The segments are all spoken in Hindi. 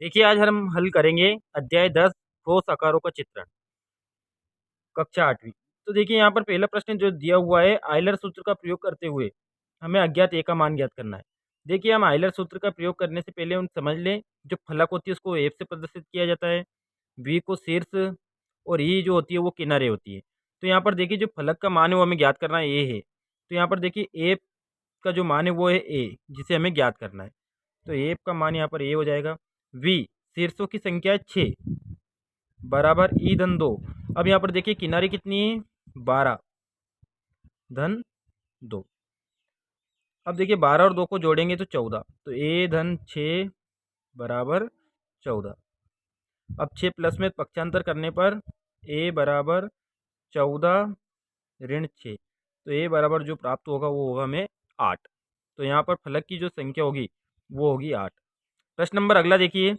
देखिए आज हम हल करेंगे अध्याय 10 ठोस आकारों का चित्रण, कक्षा 8वीं। तो देखिए यहाँ पर पहला प्रश्न जो दिया हुआ है, आयलर सूत्र का प्रयोग करते हुए हमें अज्ञात ए का मान ज्ञात करना है। देखिए हम आयलर सूत्र का प्रयोग करने से पहले हम समझ लें, जो फलक होती है उसको एफ से प्रदर्शित किया जाता है, वी को शीर्ष और ई जो होती है वो किनारे होती है। तो यहाँ पर देखिए जो फलक का मान है वो हमें ज्ञात करना है, ए है। तो यहाँ पर देखिए एफ का जो मान है वो है ए, जिसे हमें ज्ञात करना है। तो एफ का मान यहाँ पर ए हो जाएगा। वी शीर्षों की संख्या है 6 बराबर ई धन 2। अब यहाँ पर देखिए किनारे कितनी है, 12 धन 2। अब देखिए 12 और 2 को जोड़ेंगे तो 14, तो ए धन 6 बराबर 14। अब 6 प्लस में पक्षांतर करने पर ए बराबर 14 ऋण 6, तो ए बराबर जो प्राप्त होगा वो होगा हमें 8। तो यहाँ पर फलक की जो संख्या होगी वो होगी 8। प्रश्न नंबर अगला देखिए,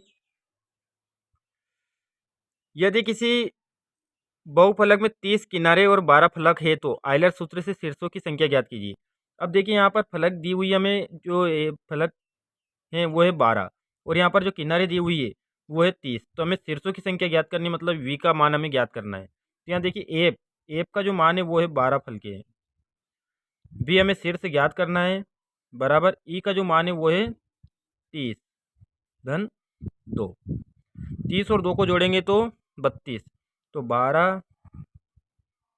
यदि किसी बहुफलक में 30 किनारे और 12 फलक है तो आयलर सूत्र से शीर्षों की संख्या ज्ञात कीजिए। अब देखिए यहाँ पर फलक दी हुई है हमें, जो फलक है वो है 12 और यहाँ पर जो किनारे दी हुई है वो है 30। तो हमें शीर्षों की संख्या ज्ञात करनी, मतलब वी का मान हमें ज्ञात करना है। तो यहाँ देखिए एफ एफ का जो मान है वो है 12 फल के है, वी हमें शीर्ष ज्ञात करना है बराबर ई का जो मान है वो है 30 धन 2। 30 और 2 को जोड़ेंगे तो 32, तो 12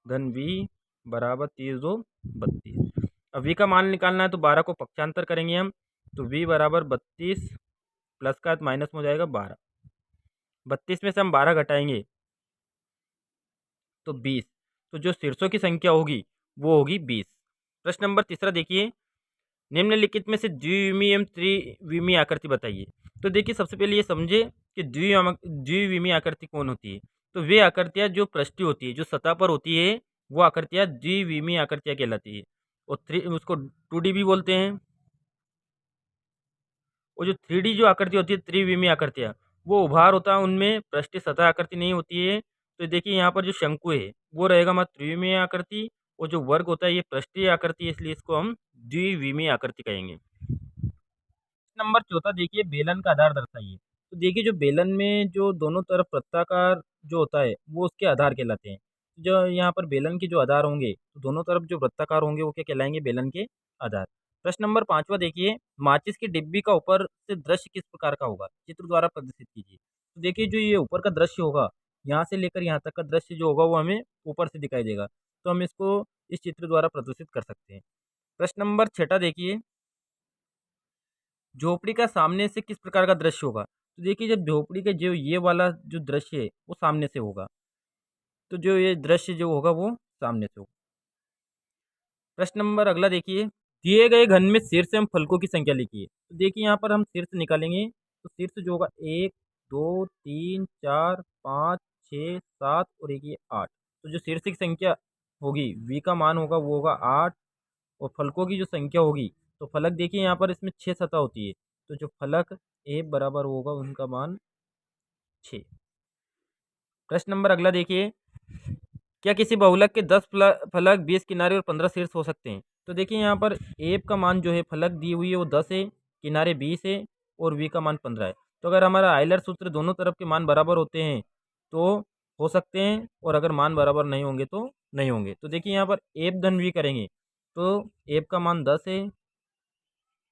धन वी बराबर 30 2 32। अब वी का मान निकालना है तो 12 को पक्षांतर करेंगे हम, तो वी बराबर 32 प्लस का माइनस में हो जाएगा 12। 32 में से हम 12 घटाएंगे तो 20, तो जो शीर्षों की संख्या होगी वो होगी 20। प्रश्न नंबर तीसरा देखिए, निम्नलिखित में से द्विविमीय एवं त्रिविमीय आकृति बताइए। तो देखिए सबसे पहले ये समझे कि द्विविमीय आकृति कौन होती है। तो वे आकृतियाँ जो पृष्ठीय होती है, जो सतह पर होती है, वो आकृतियाँ द्विविमीय आकृतियाँ कहलाती है। और उसको 2D भी बोलते हैं। और जो 3D जो आकृति होती है, त्रिविमीय आकृतियाँ, वो उभार होता है, उनमें पृष्ठीय सतह आकृति नहीं होती है। तो देखिए यहाँ पर जो शंकु है वो रहेगा हमारा त्रिविमीय आकृति, और जो वर्ग होता है ये पृष्ठीय आकृति है, इसलिए इसको हम द्विविमीय आकृति कहेंगे। नंबर चौथा देखिए, बेलन का आधार दर्शाइए। तो देखिए जो बेलन में जो दोनों तरफ वृत्ताकार जो होता है वो उसके आधार कहलाते हैं। जो यहाँ पर बेलन के जो आधार होंगे, तो दोनों तरफ जो वृत्ताकार होंगे वो क्या कहलाएंगे, बेलन के आधार। प्रश्न नंबर 5वां देखिए, माचिस की डिब्बी का ऊपर से दृश्य किस प्रकार का होगा, चित्र द्वारा प्रदर्शित कीजिए। तो देखिए जो ये ऊपर का दृश्य होगा, यहाँ से लेकर यहाँ तक का दृश्य जो होगा वो हमें ऊपर से दिखाई देगा। तो हम इसको इस चित्र द्वारा प्रदर्शित कर सकते हैं। प्रश्न नंबर 6 देखिए, झोपड़ी का सामने से किस प्रकार का दृश्य होगा। तो देखिए जब झोपड़ी का जो ये वाला जो दृश्य है वो सामने से होगा, तो जो ये दृश्य जो होगा वो सामने से होगा। प्रश्न नंबर अगला देखिए, दिए गए घन में शीर्ष एवं फलकों की संख्या लिखिए। तो देखिए यहाँ पर हम शीर्ष निकालेंगे, तो शीर्ष जो होगा 1 2 3 4 5 6 7 और एक ये 8। तो जो शीर्ष की संख्या होगी, वी का मान होगा वो होगा 8। और फलकों की जो संख्या होगी, तो फलक देखिए यहाँ पर इसमें 6 सतह होती है, तो जो फलक ए बराबर होगा उनका मान 6। प्रश्न नंबर अगला देखिए, क्या किसी बहुलक के 10 फलक 20 किनारे और 15 शीर्ष हो सकते हैं। तो देखिए यहाँ पर एफ का मान जो है, फलक दी हुई है वो 10 है, किनारे 20 है और वी का मान 15 है। तो अगर हमारा आयलर सूत्र दोनों तरफ के मान बराबर होते हैं तो हो सकते हैं, और अगर मान बराबर नहीं होंगे तो नहीं होंगे। तो देखिए यहाँ पर एफ धन वी करेंगे, तो एफ का मान 10 है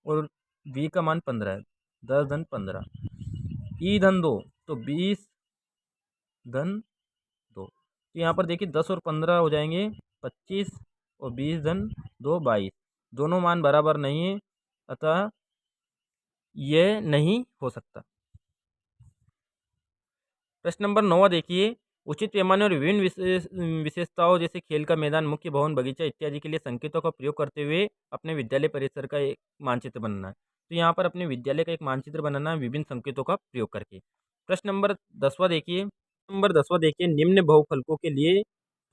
और वी का मान 15 है, 10 धन 15। ई धन 2, तो 20 धन 2। तो यहाँ पर देखिए 10 और 15 हो जाएंगे 25 और 20 धन 2 22। दोनों मान बराबर नहीं है, अतः यह नहीं हो सकता। प्रश्न नंबर 9 देखिए, उचित पैमाने और विभिन्न विशेषताओं जैसे खेल का मैदान, मुख्य भवन, बगीचा इत्यादि के लिए संकेतों का प्रयोग करते हुए अपने विद्यालय परिसर का एक मानचित्र बनाना है। तो यहाँ पर अपने विद्यालय का एक मानचित्र बनाना है विभिन्न संकेतों का प्रयोग करके। प्रश्न नंबर 10वां देखिए, निम्न बहुफलकों के लिए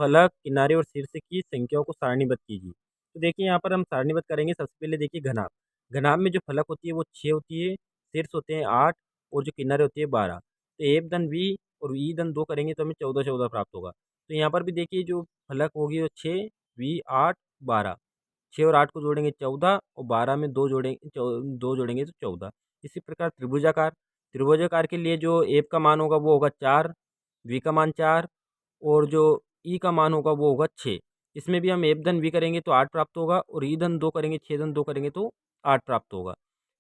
फलक, किनारे और शीर्ष की संख्याओं को सारणीबद्ध कीजिए। तो देखिए यहाँ पर हम सारणीबद्ध करेंगे। सबसे पहले देखिए घनाभ, घनाभ में जो फलक होती है वो 6 होती है, शीर्ष होते हैं 8 और जो किनारे होती है 12। तो एफ धन वी और ई धन 2 करेंगे तो हमें 14 14 प्राप्त होगा। तो यहाँ पर भी देखिए जो फलक होगी वो 6 वी 8 12। 6 और 8 को जोड़ेंगे 14 और 12 में 2 जोड़ेंगे 2 जोड़ेंगे तो 14। इसी प्रकार त्रिभुजाकार, त्रिभुजाकार के लिए जो एफ का मान होगा वो होगा 4, वी का मान 4 और जो ई का मान होगा वो होगा 6। इसमें भी हम एफ धन वी करेंगे तो 8 प्राप्त होगा और ई धन 2 करेंगे 6 धन 2 करेंगे तो 8 प्राप्त होगा।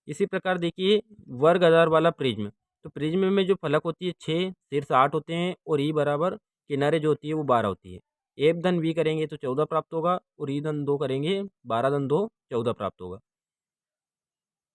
इसी प्रकार देखिए वर्ग आधार वाला प्रिज्म, तो प्रिज्म में जो फलक होती है 6, शीर्ष 8 होते हैं और ई बराबर किनारे जो होती है वो 12 होती है। एफ धन वी करेंगे तो 14 प्राप्त होगा और ई धन 2 करेंगे 12 धन 2 14 प्राप्त होगा।